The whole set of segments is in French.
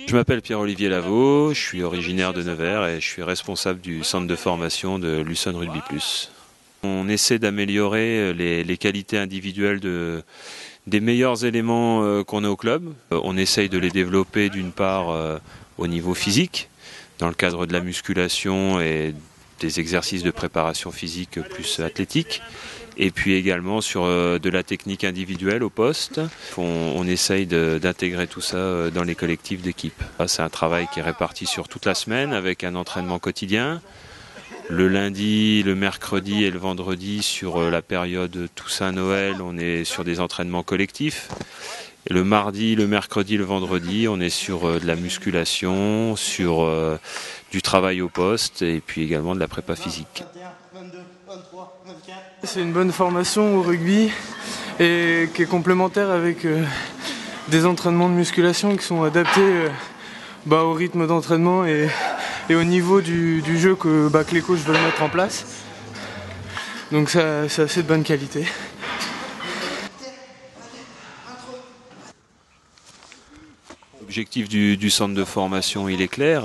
Je m'appelle Pierre-Olivier Lavaux, je suis originaire de Nevers et je suis responsable du centre de formation de Luçon Rugby Plus. On essaie d'améliorer les qualités individuelles des meilleurs éléments qu'on a au club. On essaye de les développer d'une part au niveau physique, dans le cadre de la musculation et des exercices de préparation physique plus athlétique. Et puis également sur de la technique individuelle au poste. On essaye d'intégrer tout ça dans les collectifs d'équipe. C'est un travail qui est réparti sur toute la semaine avec un entraînement quotidien. Le lundi, le mercredi et le vendredi sur la période Toussaint-Noël, on est sur des entraînements collectifs. Et le mardi, le mercredi, le vendredi, on est sur de la musculation, sur du travail au poste et puis également de la prépa physique. C'est une bonne formation au rugby et qui est complémentaire avec des entraînements de musculation qui sont adaptés au rythme d'entraînement et au niveau du jeu que les coachs veulent mettre en place. Donc c'est assez de bonne qualité. L'objectif du centre de formation, il est clair,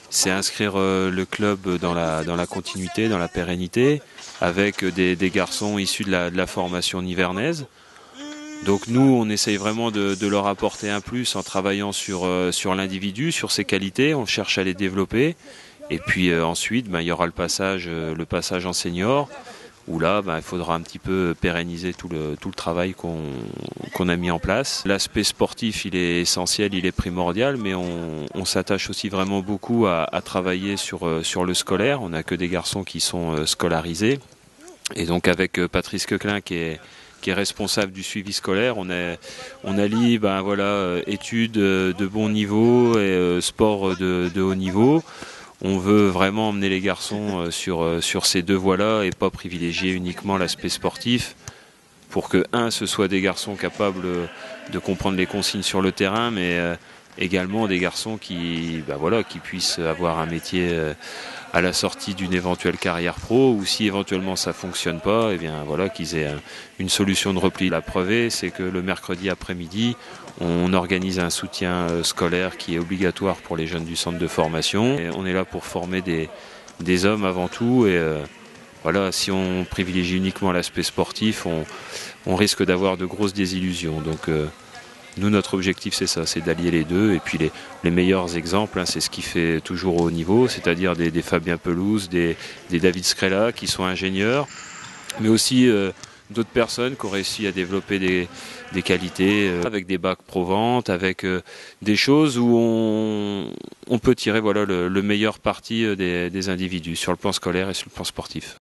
c'est inscrire le club dans la continuité, dans la pérennité, avec des garçons issus de la formation nivernaise. Donc nous, on essaye vraiment de leur apporter un plus en travaillant sur l'individu, sur ses qualités, on cherche à les développer. Et puis ensuite, il y aura le passage en senior, où là, il faudra un petit peu pérenniser tout le travail qu'on a mis en place. L'aspect sportif, il est essentiel, il est primordial, mais on s'attache aussi vraiment beaucoup à travailler sur le scolaire. On n'a que des garçons qui sont scolarisés. Et donc avec Patrice Queclin qui est responsable du suivi scolaire, on allie études de bon niveau et sport de haut niveau. On veut vraiment emmener les garçons sur ces deux voies-là et pas privilégier uniquement l'aspect sportif pour que, ce soit des garçons capables de comprendre les consignes sur le terrain, mais également des garçons qui puissent avoir un métier à la sortie d'une éventuelle carrière pro, ou si éventuellement ça fonctionne pas, qu'ils aient une solution de repli. La preuve, c'est que le mercredi après-midi, on organise un soutien scolaire qui est obligatoire pour les jeunes du centre de formation. Et on est là pour former des hommes avant tout. Et si on privilégie uniquement l'aspect sportif, on risque d'avoir de grosses désillusions. Donc nous, notre objectif, c'est ça, c'est d'allier les deux. Et puis les meilleurs exemples, c'est ce qui fait toujours au haut niveau, c'est-à-dire des Fabien Pelouse, des David Scrella qui sont ingénieurs, mais aussi d'autres personnes qui ont réussi à développer des qualités avec des bacs pro-vente, avec des choses où on peut tirer le meilleur parti des individus sur le plan scolaire et sur le plan sportif.